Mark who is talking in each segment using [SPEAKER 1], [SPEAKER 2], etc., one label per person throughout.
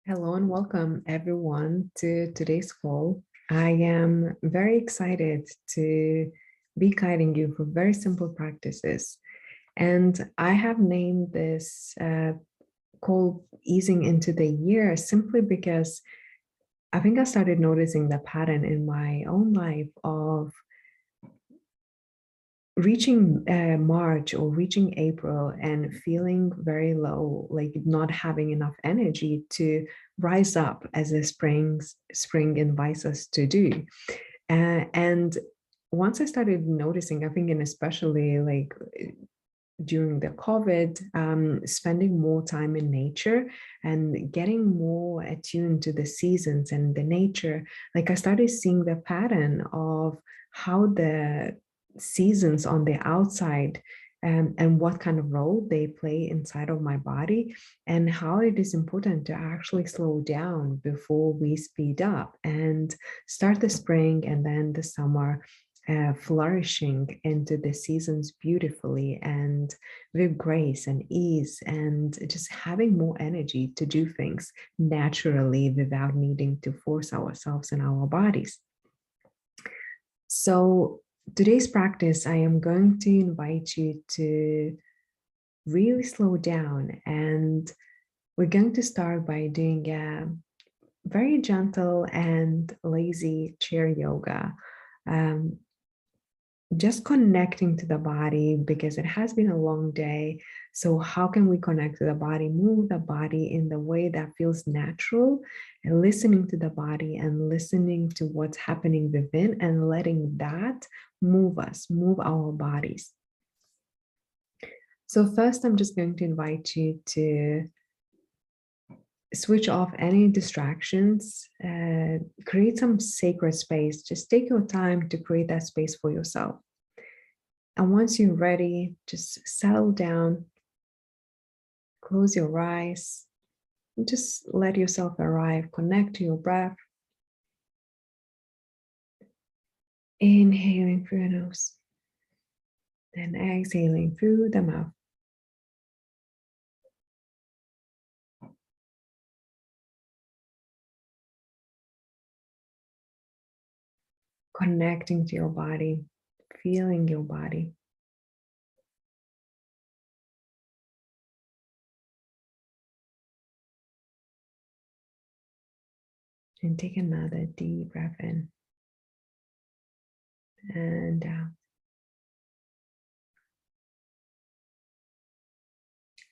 [SPEAKER 1] Hello and welcome everyone to today's call. I am very excited to be guiding you for very simple practices. And I have named this call Easing into the Year simply because I think I started noticing the pattern in my own life of reaching March or reaching April and feeling very low, like not having enough energy to rise up as the spring invites us to do. And once I started noticing, I think, and especially like during the COVID, spending more time in nature and getting more attuned to the seasons and the nature, like I started seeing the pattern of how the seasons on the outside and what kind of role they play inside of my body, and how it is important to actually slow down before we speed up and start the spring and then the summer flourishing into the seasons beautifully and with grace and ease, and just having more energy to do things naturally without needing to force ourselves and our bodies. So today's practice, I am going to invite you to really slow down, and we're going to start by doing a very gentle and lazy chair yoga. Um, just connecting to the body because it has been a long day. So how can we connect to the body, move the body in the way that feels natural, and listening to the body and listening to what's happening within and letting that move us, move our bodies. So first, I'm just going to invite you to switch off any distractions, create some sacred space. Just take your time to create that space for yourself. And once you're ready, just settle down, close your eyes, and just let yourself arrive, connect to your breath. Inhaling through your nose, then exhaling through the mouth. Connecting to your body, feeling your body. And take another deep breath in and out.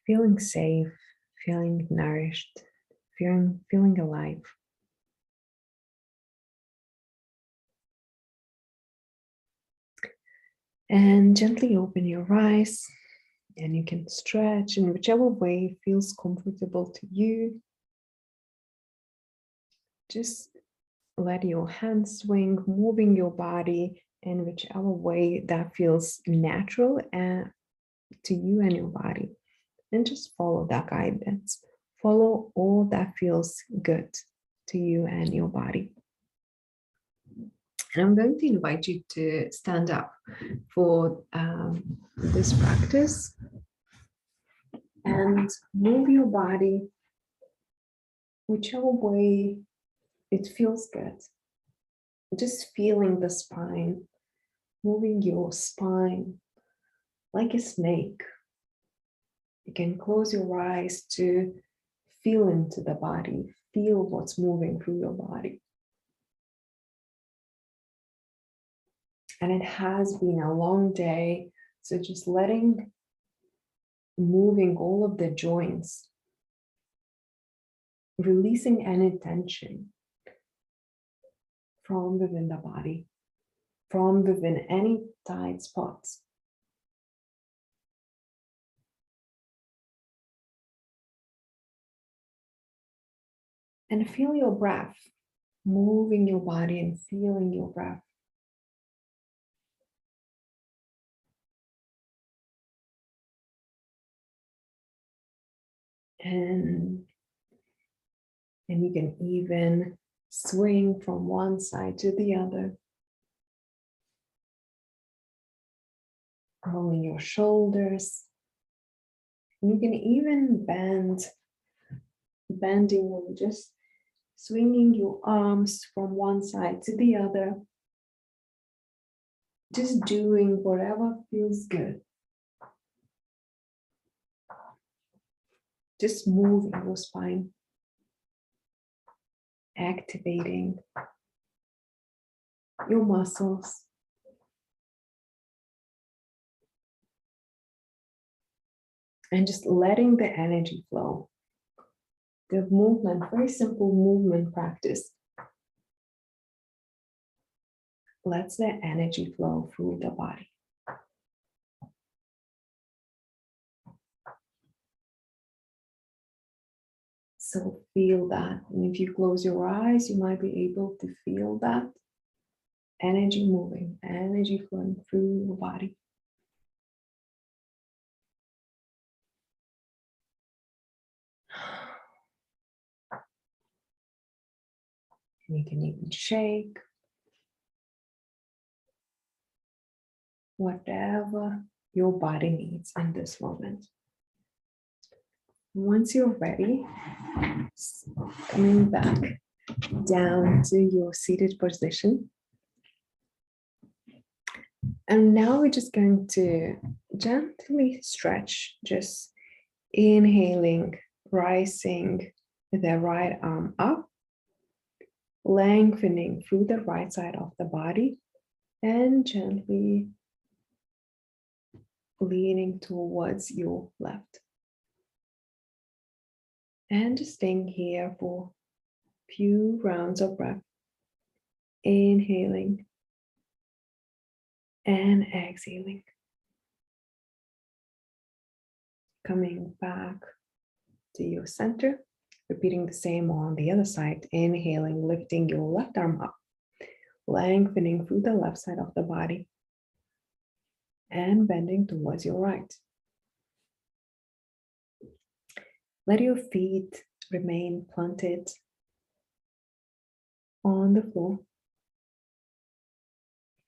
[SPEAKER 1] Feeling safe, feeling nourished, feeling alive. And gently open your eyes, and you can stretch in whichever way feels comfortable to you. Just let your hands swing, moving your body in whichever way that feels natural and to you and your body. And just follow that guidance. Follow all that feels good to you and your body. And I'm going to invite you to stand up for this practice and move your body whichever way it feels good. Just feeling the spine, moving your spine like a snake. You can close your eyes to feel into the body, feel what's moving through your body. And it has been a long day, so just moving all of the joints, releasing any tension from within the body, from within any tight spots. And feel your breath, moving your body and feeling your breath. And you can even swing from one side to the other, rolling your shoulders. And you can even bend bending and just swinging your arms from one side to the other. Just doing whatever feels good. Just moving your spine. Activating your muscles. And just letting the energy flow. The movement, very simple movement practice. Lets the energy flow through the body. So feel that. And if you close your eyes, you might be able to feel that energy moving, energy flowing through your body. And you can even shake. Whatever your body needs in this moment. Once you're ready, coming back down to your seated position. And now we're just going to gently stretch, just inhaling, rising the right arm up, lengthening through the right side of the body, and gently leaning towards your left. And just staying here for a few rounds of breath. Inhaling and exhaling. Coming back to your center. Repeating the same on the other side. Inhaling, lifting your left arm up. Lengthening through the left side of the body. And bending towards your right. Let your feet remain planted on the floor.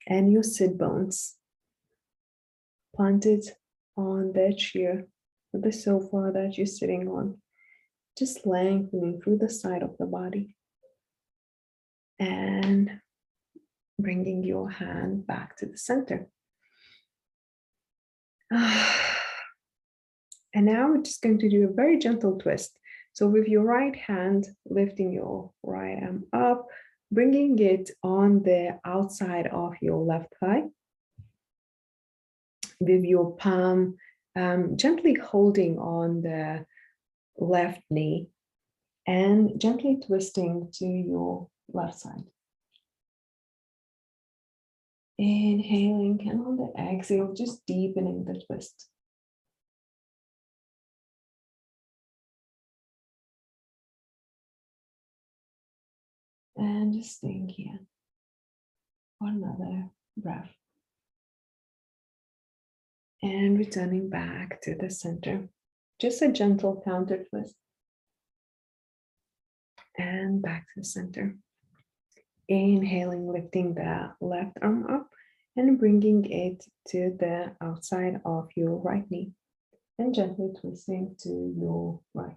[SPEAKER 1] And your sit bones planted on the chair or the sofa that you're sitting on. Just lengthening through the side of the body. And bringing your hand back to the center. And now we're just going to do a very gentle twist. So with your right hand, lifting your right arm up, bringing it on the outside of your left thigh. With your palm gently holding on the left knee and gently twisting to your left side. Inhaling, and on the exhale, just deepening the twist. And just staying here for another breath. And returning back to the center. Just a gentle counter twist. And back to the center. Inhaling, lifting the left arm up and bringing it to the outside of your right knee. And gently twisting to your right.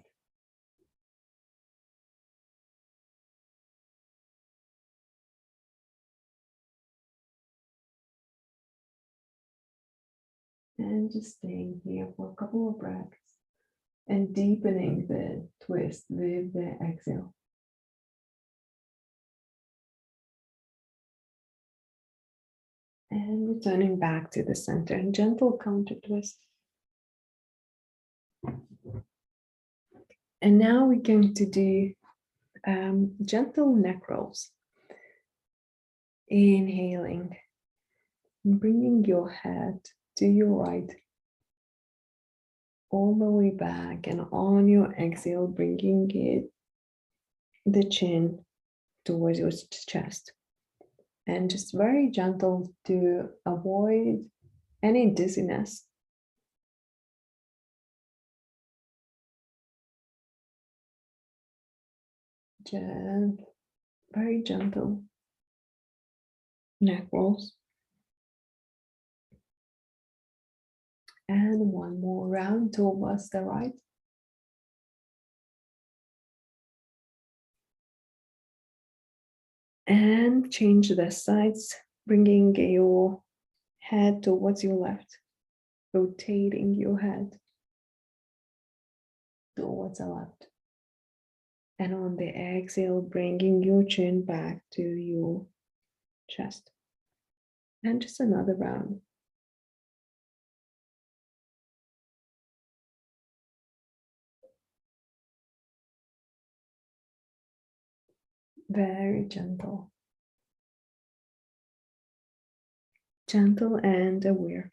[SPEAKER 1] And just staying here for a couple of breaths and deepening the twist with the exhale. And returning back to the center and gentle counter twist. And now we're going to do gentle neck rolls. Inhaling and bringing your head to your right. All the way back, and on your exhale, bringing it, the chin towards your chest. And just very gentle to avoid any dizziness. Very gentle neck rolls. And one more round towards the right. And change the sides, bringing your head towards your left, rotating your head towards the left. And on the exhale, bringing your chin back to your chest. And just another round. Very gentle. Gentle and aware.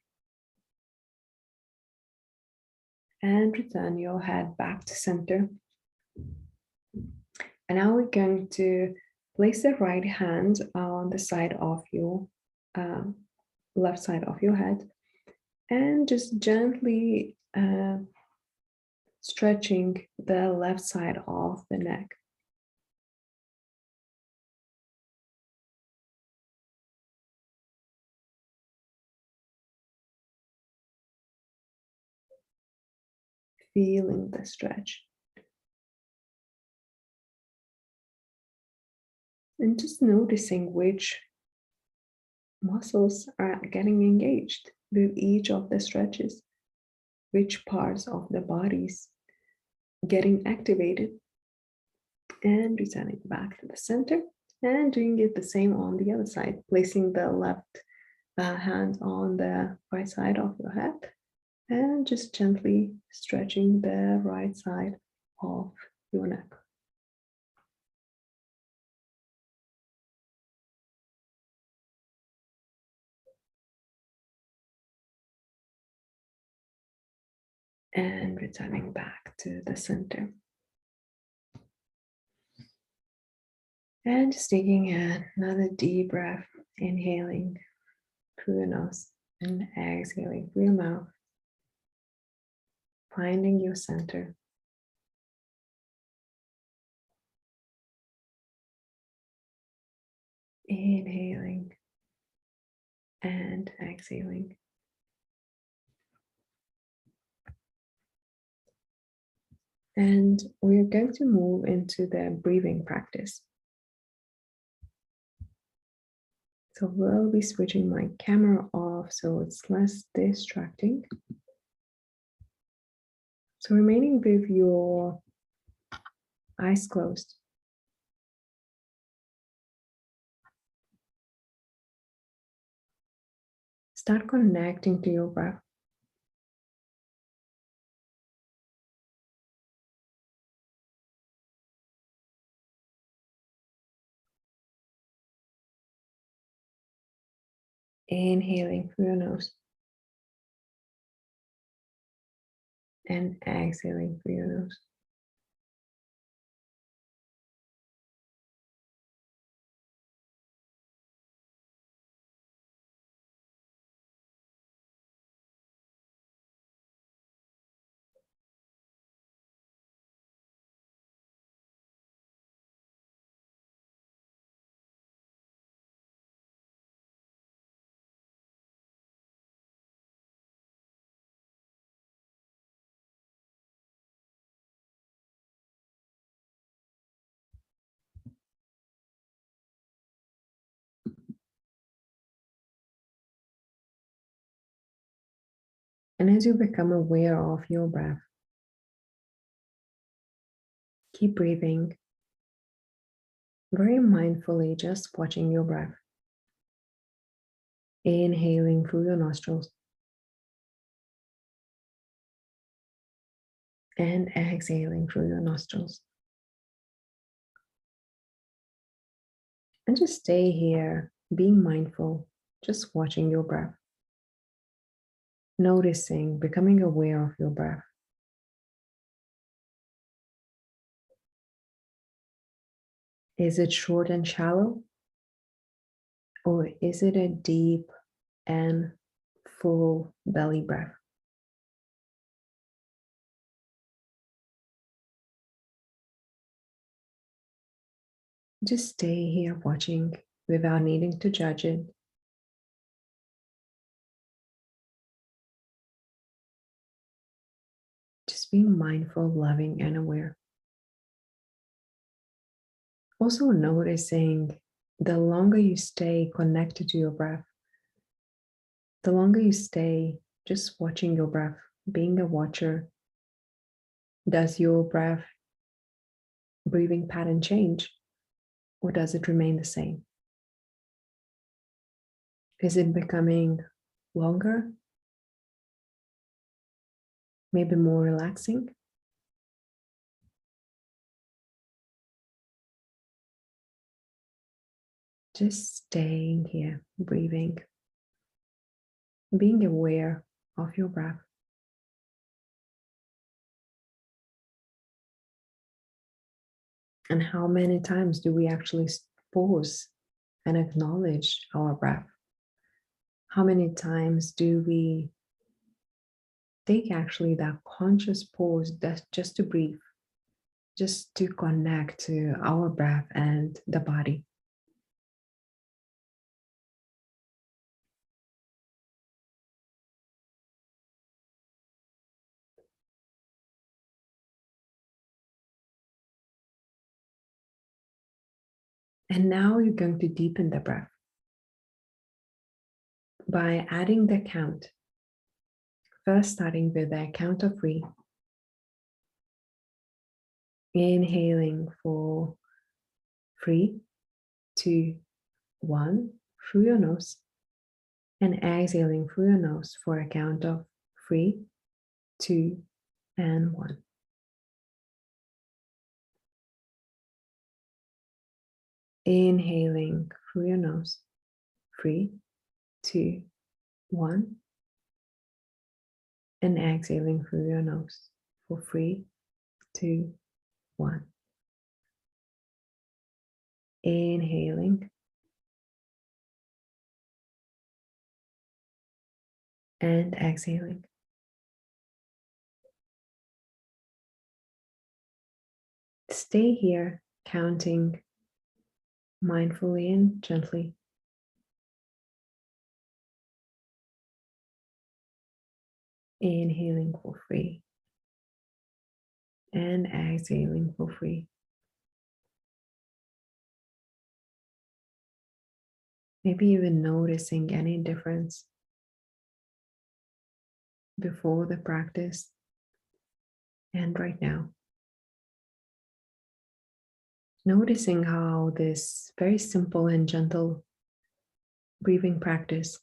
[SPEAKER 1] And return your head back to center. And now we're going to place the right hand on the side of your left side of your head and just gently stretching the left side of the neck. Feeling the stretch. And just noticing which muscles are getting engaged with each of the stretches, which parts of the bodies getting activated, and returning back to the center and doing it the same on the other side, placing the left hand on the right side of your head and just gently stretching the right side of your neck. And returning back to the center. And just taking another deep breath, inhaling through your nose and exhaling through your mouth, finding your center. Inhaling and exhaling. And we're going to move into the breathing practice. So we'll be switching my camera off so it's less distracting. So remaining with your eyes closed. Start connecting to your breath. Inhaling through your nose and exhaling through your nose. And as you become aware of your breath, keep breathing very mindfully, just watching your breath. Inhaling through your nostrils and exhaling through your nostrils. And just stay here, being mindful, just watching your breath. Noticing, becoming aware of your breath. Is it short and shallow? Or is it a deep and full belly breath? Just stay here watching without needing to judge it. Just being mindful, loving, and aware. Also noticing the longer you stay connected to your breath, the longer you stay just watching your breath, being a watcher, does your breath breathing pattern change or does it remain the same? Is it becoming longer, maybe more relaxing? Just staying here, breathing, being aware of your breath. And how many times do we actually pause and acknowledge our breath? How many times do we take actually that conscious pause that just to breathe, just to connect to our breath and the body? And now you're going to deepen the breath by adding the count. First, starting with the count of three, inhaling for 3, 2, 1 through your nose, and exhaling through your nose for a count of 3, 2, and 1. Inhaling through your nose, 3, 2, 1, and exhaling through your nose for 3, 2, 1. Inhaling and exhaling. Stay here, counting mindfully and gently. Inhaling for 3 and exhaling for 3. Maybe even noticing any difference before the practice and right now. Noticing how this very simple and gentle breathing practice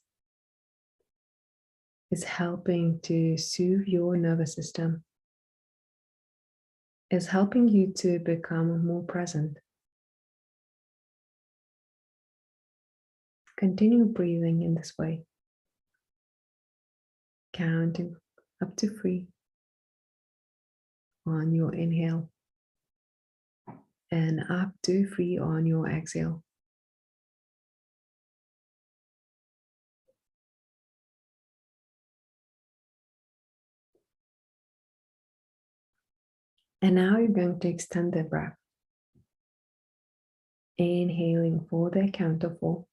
[SPEAKER 1] is helping to soothe your nervous system, is helping you to become more present. Continue breathing in this way, counting up to 3 on your inhale and up to 3 on your exhale. And now you're going to extend the breath, inhaling for the count of 4,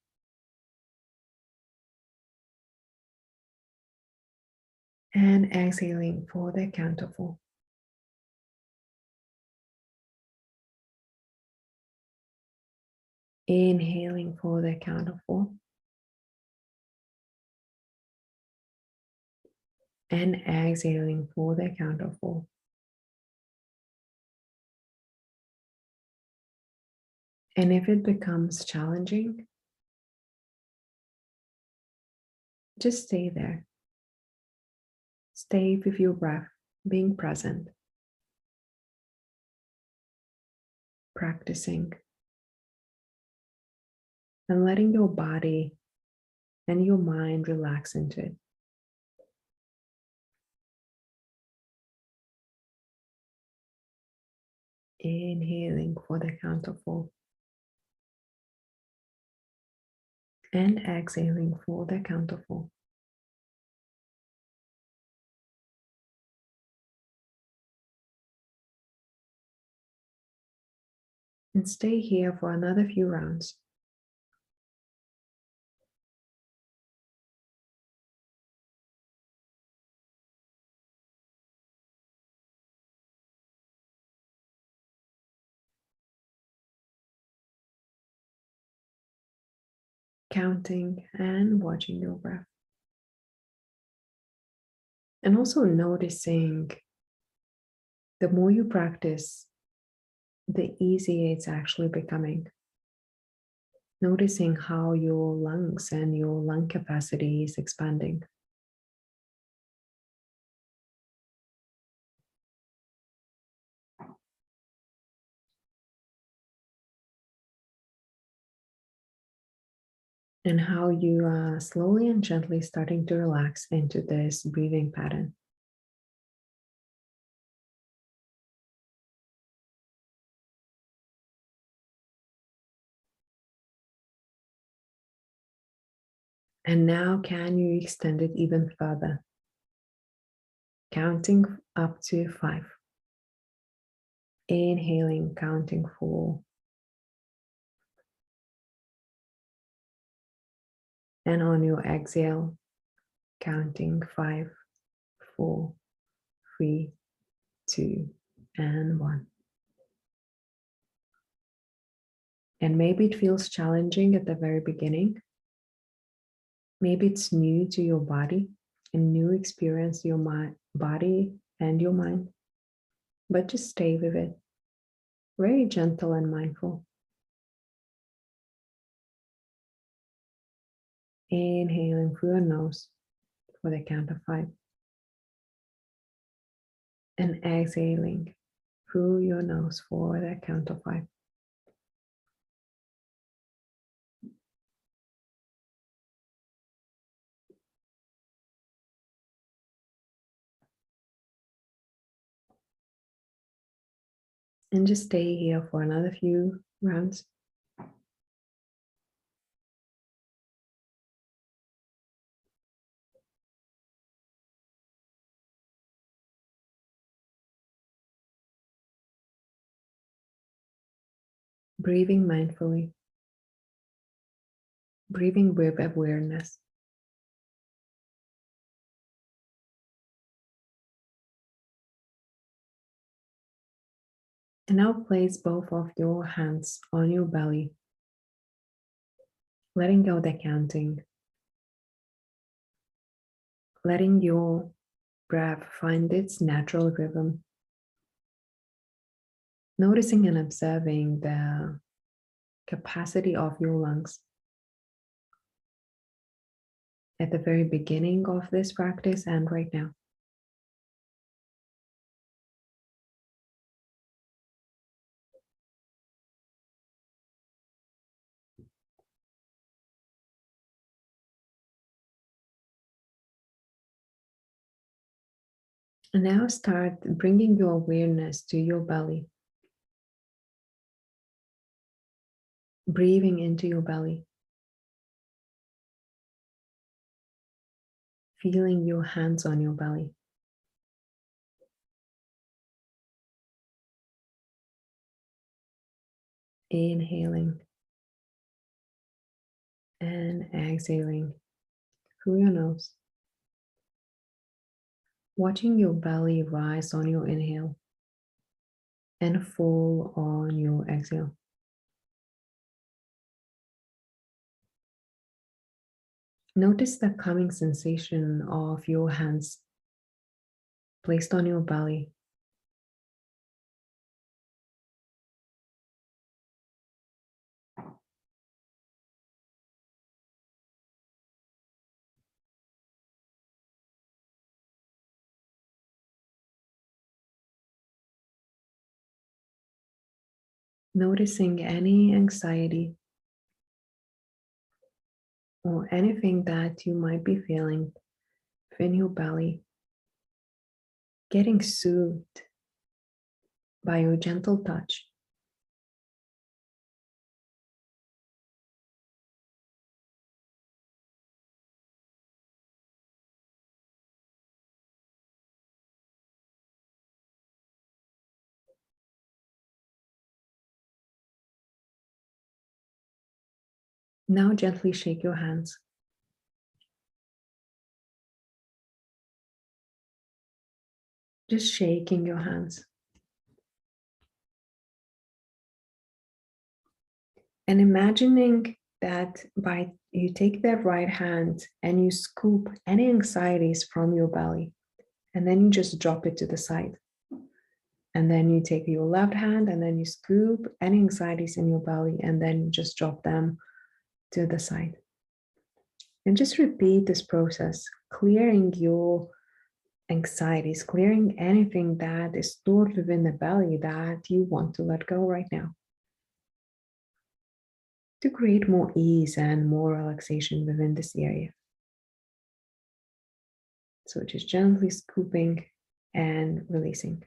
[SPEAKER 1] and exhaling for the count of 4. Inhaling for the count of 4, and exhaling for the count of 4. And if it becomes challenging, just stay there. Stay with your breath, being present, practicing, and letting your body and your mind relax into it. Inhaling for the count of 4, and exhaling for the count of 4. And stay here for another few rounds. counting and watching your breath. And also noticing the more you practice, the easier it's actually becoming. Noticing how your lungs and your lung capacity is expanding. And how you are slowly and gently starting to relax into this breathing pattern. And now, can you extend it even further? Counting up to 5. Inhaling, counting 4. And on your exhale, counting 5, 4, 3, 2, and 1. And maybe it feels challenging at the very beginning. Maybe it's new to your body, a new experience to your body and your mind. But just stay with it. Very gentle and mindful. Inhaling through your nose for the count of 5. And exhaling through your nose for the count of 5. And just stay here for another few rounds. Breathing mindfully. Breathing with awareness. And now place both of your hands on your belly, letting go the counting, letting your breath find its natural rhythm, noticing and observing the capacity of your lungs. At the very beginning of this practice and right now. And now start bringing your awareness to your belly. Breathing into your belly. Feeling your hands on your belly. Inhaling and exhaling through your nose. Watching your belly rise on your inhale and fall on your exhale. Notice the calming sensation of your hands placed on your belly. Noticing any anxiety or anything that you might be feeling in your belly, getting soothed by your gentle touch. Now gently shake your hands. Just shaking your hands. And imagining that by You take that right hand and you scoop any anxieties from your belly, and then you just drop it to the side. And then you take your left hand and then you scoop any anxieties in your belly, and then you just drop them to the side. And just repeat this process, clearing your anxieties, clearing anything that is stored within the belly that you want to let go right now, to create more ease and more relaxation within this area. So just gently scooping and releasing.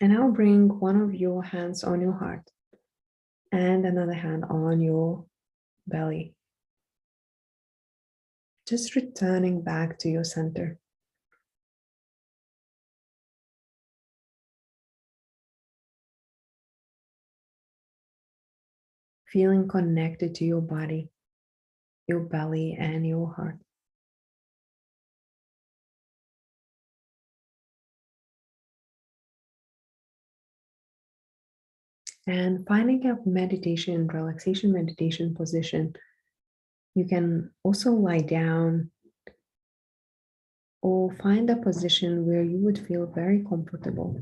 [SPEAKER 1] And now bring one of your hands on your heart and another hand on your belly. Just returning back to your center. Feeling connected to your body, your belly, and your heart. And finding a meditation, relaxation meditation position. You can also lie down or find a position where you would feel very comfortable.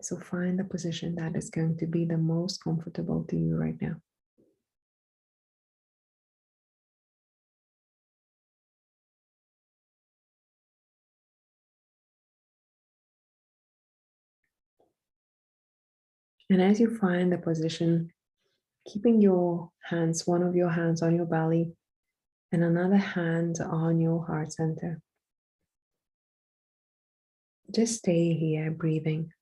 [SPEAKER 1] So find a position that is going to be the most comfortable to you right now. And as you find the position, keeping your hands, one of your hands on your belly and another hand on your heart center. Just stay here breathing,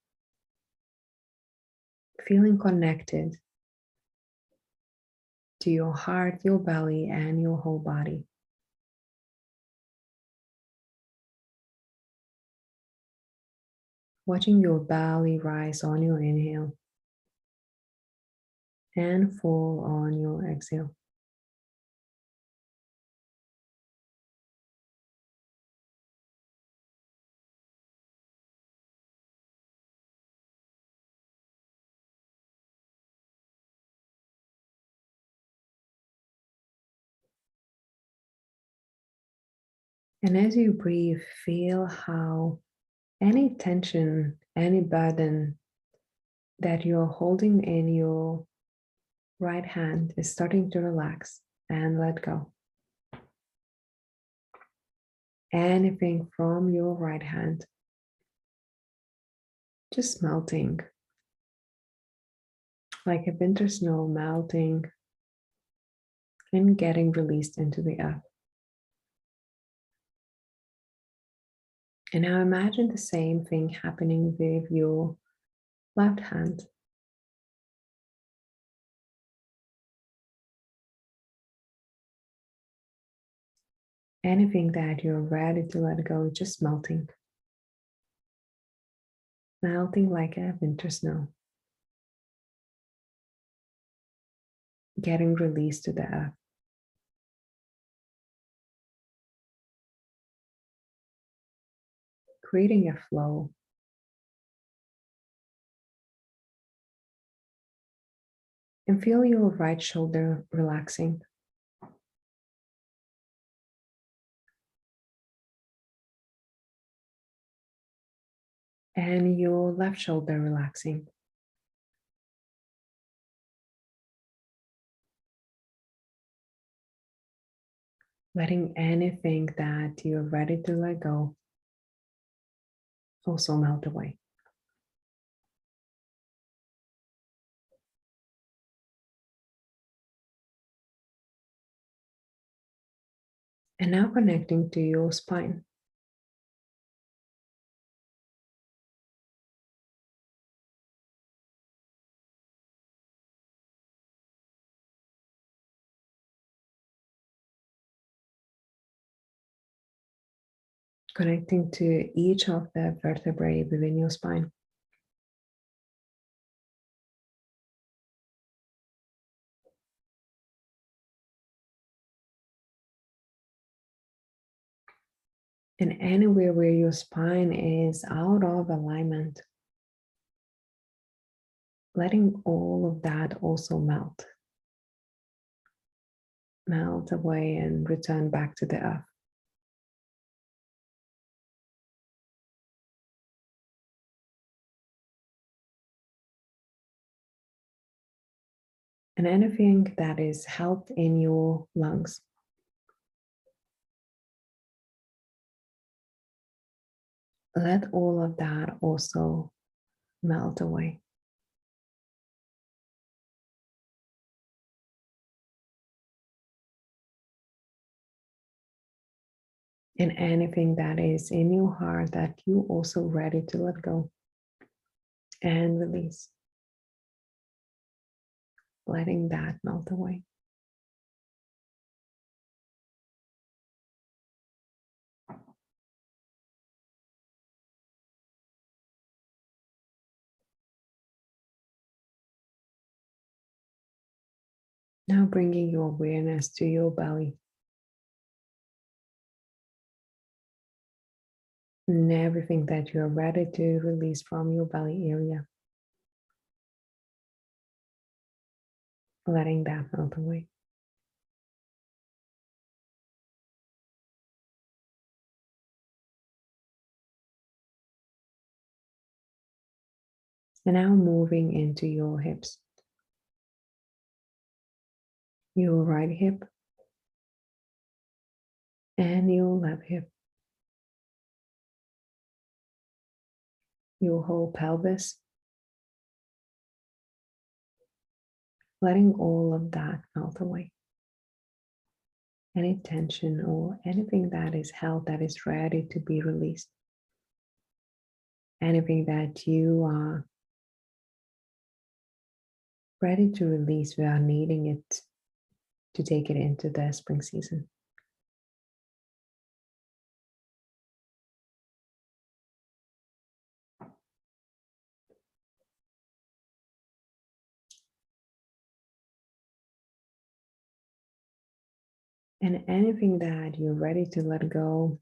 [SPEAKER 1] feeling connected to your heart, your belly, and your whole body. Watching your belly rise on your inhale and fall on your exhale. And as you breathe, feel how any tension, any burden that you're holding in your right hand is starting to relax and let go. Anything from your right hand just melting like a winter snow, melting and getting released into the earth. And now imagine the same thing happening with your left hand. Anything that you're ready to let go, just melting. Melting like a winter snow. Getting released to the earth. Creating a flow. And feel your right shoulder relaxing. And your left shoulder relaxing. Letting anything that you're ready to let go also melt away. And now connecting to your spine. Connecting to each of the vertebrae within your spine. And anywhere where your spine is out of alignment, letting all of that also melt away and return back to the earth. And anything that is held in your lungs, let all of that also melt away. And anything that is in your heart that you also ready to let go and release, letting that melt away. Now bringing your awareness to your belly and everything that you're ready to release from your belly area, letting that melt away. And now moving into your hips, your right hip and your left hip, your whole pelvis, letting all of that melt away. Any tension or anything that is held that is ready to be released. Anything that you are ready to release without needing it to take it into the spring season. And anything that you're ready to let go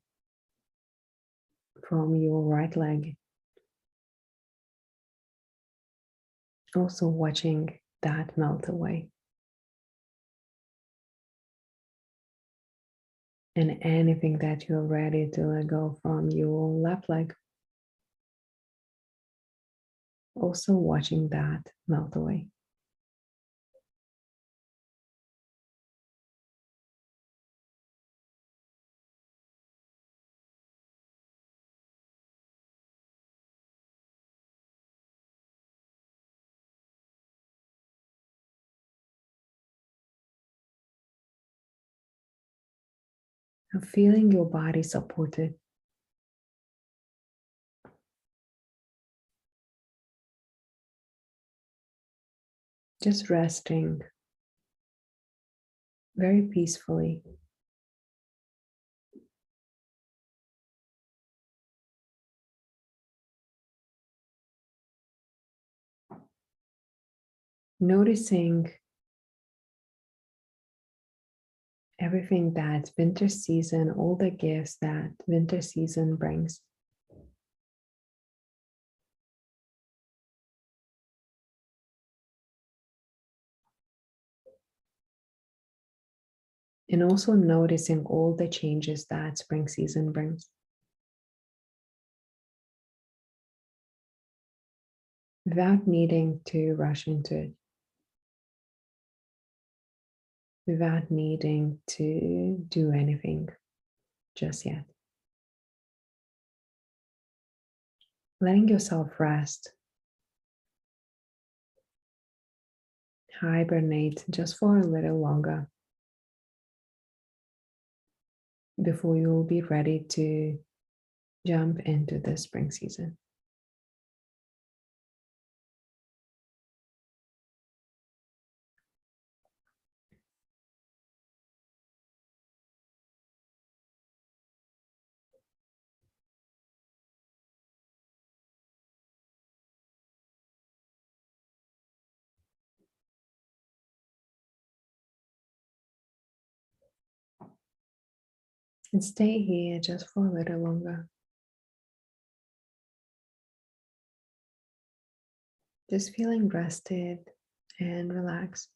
[SPEAKER 1] from your right leg, also watching that melt away. And anything that you're ready to let go from your left leg, also watching that melt away. And feeling your body supported. Just resting very peacefully. Noticing everything that winter season, all the gifts that winter season brings. And also noticing all the changes that spring season brings. Without needing to rush into it. Without needing to do anything just yet. Letting yourself rest. Hibernate just for a little longer before you'll be ready to jump into the spring season. And stay here just for a little longer. Just feeling rested and relaxed.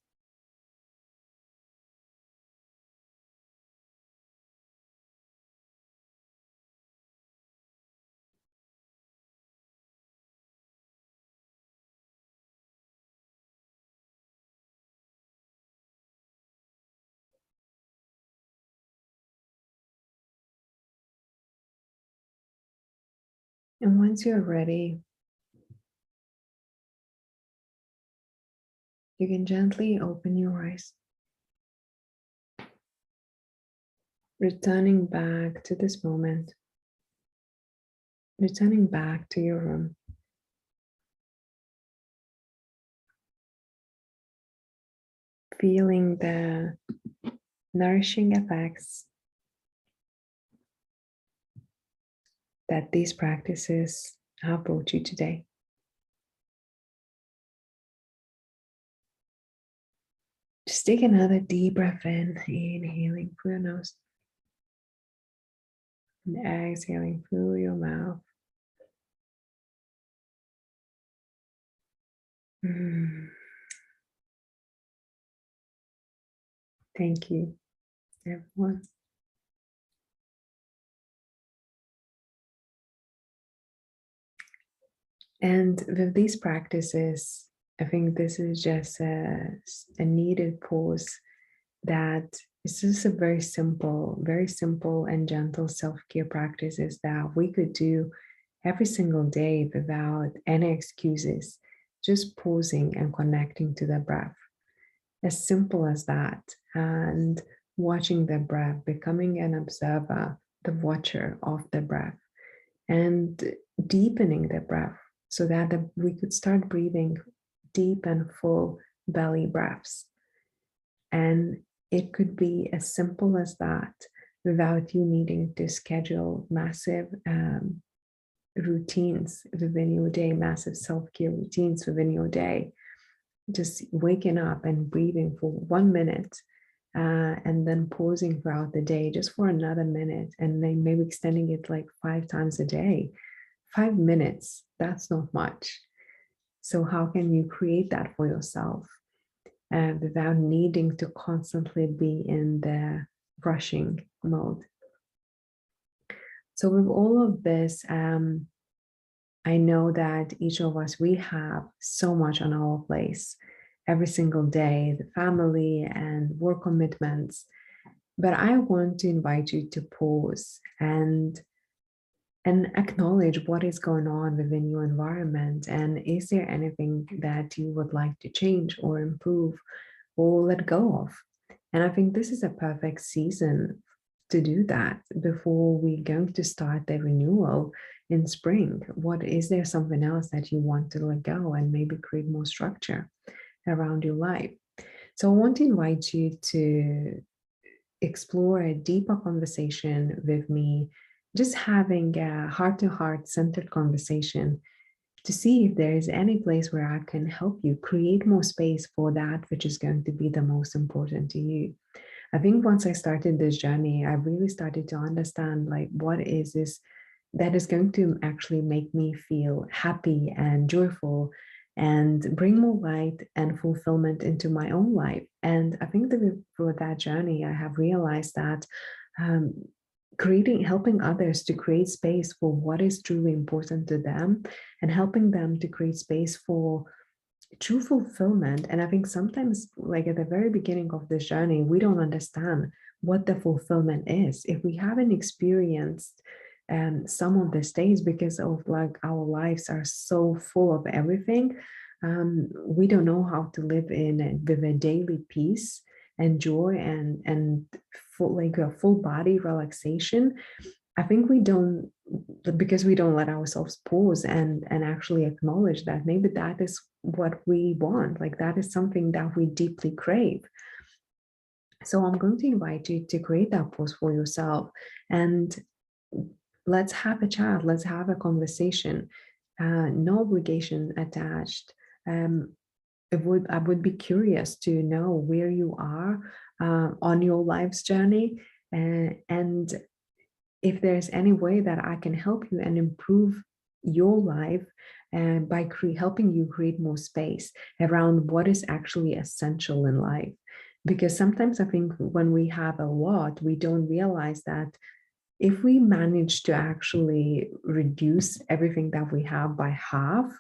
[SPEAKER 1] And once you're ready, you can gently open your eyes, returning back to this moment, returning back to your room, feeling the nourishing effects that these practices have brought you today. Just take another deep breath in, inhaling through your nose and exhaling through your mouth. Mm. Thank you, everyone. And with these practices, I think this is just a needed pause that it's just a very simple and gentle self-care practices that we could do every single day without any excuses, just pausing and connecting to the breath. As simple as that. And watching the breath, becoming an observer, the watcher of the breath, and deepening the breath so that we could start breathing deep and full belly breaths. And it could be as simple as that without you needing to schedule massive routines within your day, massive self care routines within your day. Just waking up and breathing for 1 minute and then pausing throughout the day just for another minute, and then maybe extending it like 5 times a day. 5 minutes, that's not much. So, how can you create that for yourself without needing to constantly be in the rushing mode? So, with all of this, I know that each of us, we have so much on our plates every single day, the family and work commitments. But I want to invite you to pause and acknowledge what is going on within your environment. And is there anything that you would like to change or improve or let go of? And I think this is a perfect season to do that before we're going to start the renewal in spring. What is there something else that you want to let go and maybe create more structure around your life? So I want to invite you to explore a deeper conversation with me, just having a heart to heart centered conversation to see if there is any place where I can help you create more space for that which is going to be the most important to you. I think once I started this journey, I really started to understand like what is this that is going to actually make me feel happy and joyful and bring more light and fulfillment into my own life. And I think that through that journey, I have realized that um, helping others to create space for what is truly important to them and helping them to create space for true fulfillment. And I think sometimes, like at the very beginning of this journey, we don't understand what the fulfillment is. If we haven't experienced some of the states because of like our lives are so full of everything, we don't know how to live with a daily peace and joy and full like a full body relaxation. I think we don't, because we don't let ourselves pause and actually acknowledge that maybe that is what we want, like that is something that we deeply crave. So I'm going to invite you to create that pause for yourself and let's have a chat, let's have a conversation, no obligation attached. Um, I would be curious to know where you are on your life's journey, and if there's any way that I can help you and improve your life and by helping you create more space around what is actually essential in life. Because sometimes I think when we have a lot, we don't realize that if we manage to actually reduce everything that we have by half,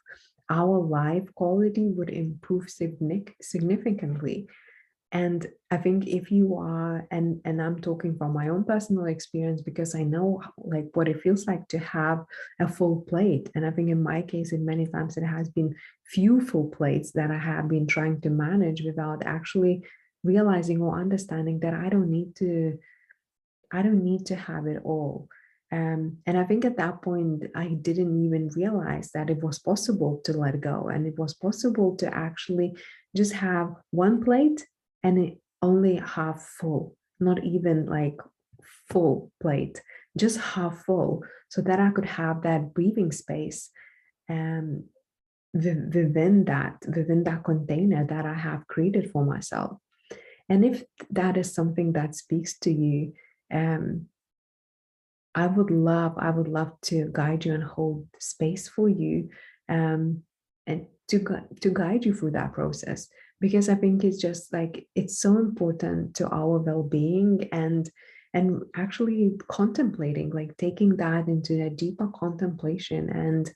[SPEAKER 1] our life quality would improve significantly. And I think if you are, and I'm talking from my own personal experience because I know like what it feels like to have a full plate. And I think in my case, in many times it has been few full plates that I have been trying to manage without actually realizing or understanding that I don't need to have it all. And I think at that point, I didn't even realize that it was possible to let go and it was possible to actually just have one plate and it only half full, not even like full plate, just half full, so that I could have that breathing space um, within that container that I have created for myself. And if that is something that speaks to you, um, I would love to guide you and hold space for you, um, and to guide you through that process, because I think it's just like it's so important to our well-being and actually contemplating, like taking that into a deeper contemplation and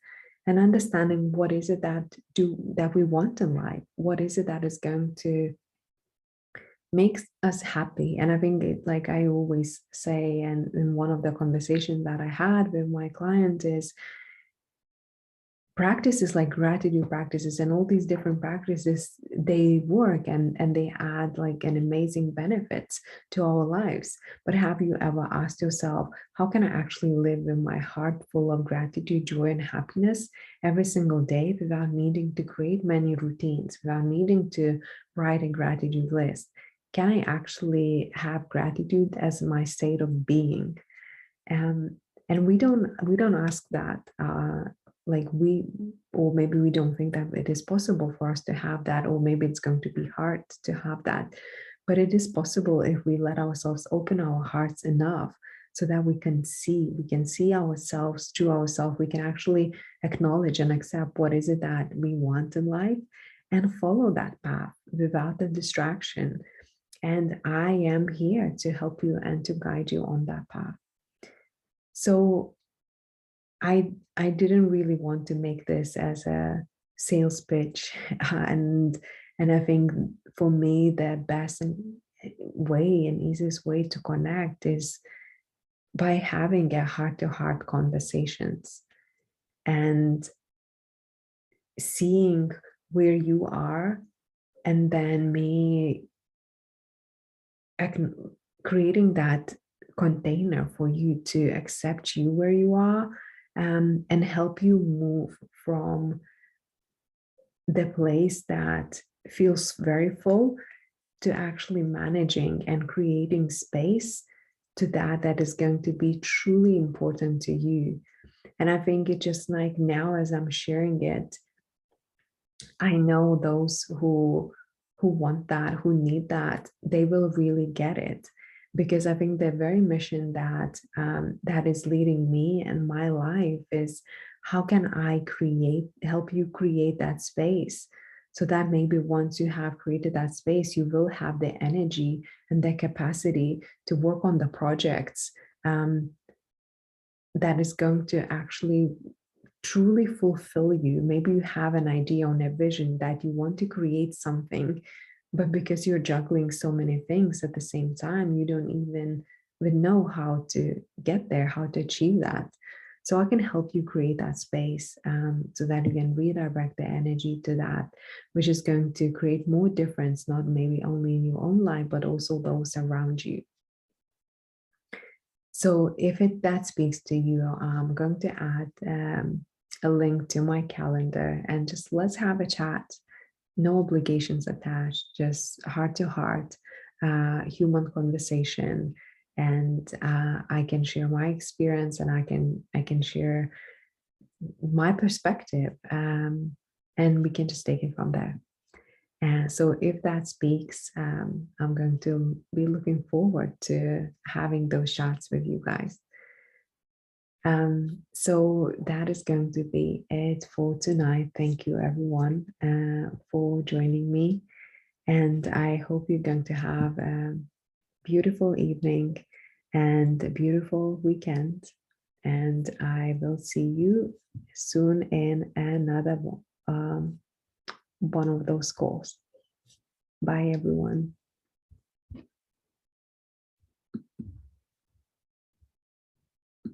[SPEAKER 1] understanding what is it that we want in life, what is it that is going to makes us happy. And I think it, like I always say, and in one of the conversations that I had with my client is practices like gratitude practices and all these different practices, they work and they add like an amazing benefits to our lives. But have you ever asked yourself, how can I actually live with my heart full of gratitude, joy, and happiness every single day without needing to create many routines, without needing to write a gratitude list? Can I actually have gratitude as my state of being? um, and we don't ask that, like we, or maybe we don't think that it is possible for us to have that, or maybe it's going to be hard to have that, but it is possible if we let ourselves open our hearts enough so that we can see ourselves through ourselves. We can actually acknowledge and accept what is it that we want in life and follow that path without the distraction. And I am here to help you and to guide you on that path. So I didn't really want to make this as a sales pitch, and I think for me the best way and easiest way to connect is by having a heart-to-heart conversations and seeing where you are, and then me creating that container for you to accept you where you are, and help you move from the place that feels very full to actually managing and creating space to that is going to be truly important to you. And I think it just like now as I'm sharing it, I know those who want that, who need that, they will really get it, because I think the very mission that that is leading me and my life is how can I help you create that space, so that maybe once you have created that space, you will have the energy and the capacity to work on the projects um, that is going to actually truly fulfill you. Maybe you have an idea on a vision that you want to create something, but because you're juggling so many things at the same time, you don't even know how to get there, how to achieve that. So I can help you create that space, so that you can redirect the energy to that, which is going to create more difference, not maybe only in your own life, but also those around you. So if that speaks to you, I'm going to add a link to my calendar, and just let's have a chat. No obligations attached, just heart to heart, human conversation. And I can share my experience, and I can share my perspective, and we can just take it from there. And so if that speaks, I'm going to be looking forward to having those chats with you guys. So that is going to be it for tonight. Thank you, everyone, for joining me. And I hope you're going to have a beautiful evening and a beautiful weekend. And I will see you soon in another one of those calls. Bye, everyone.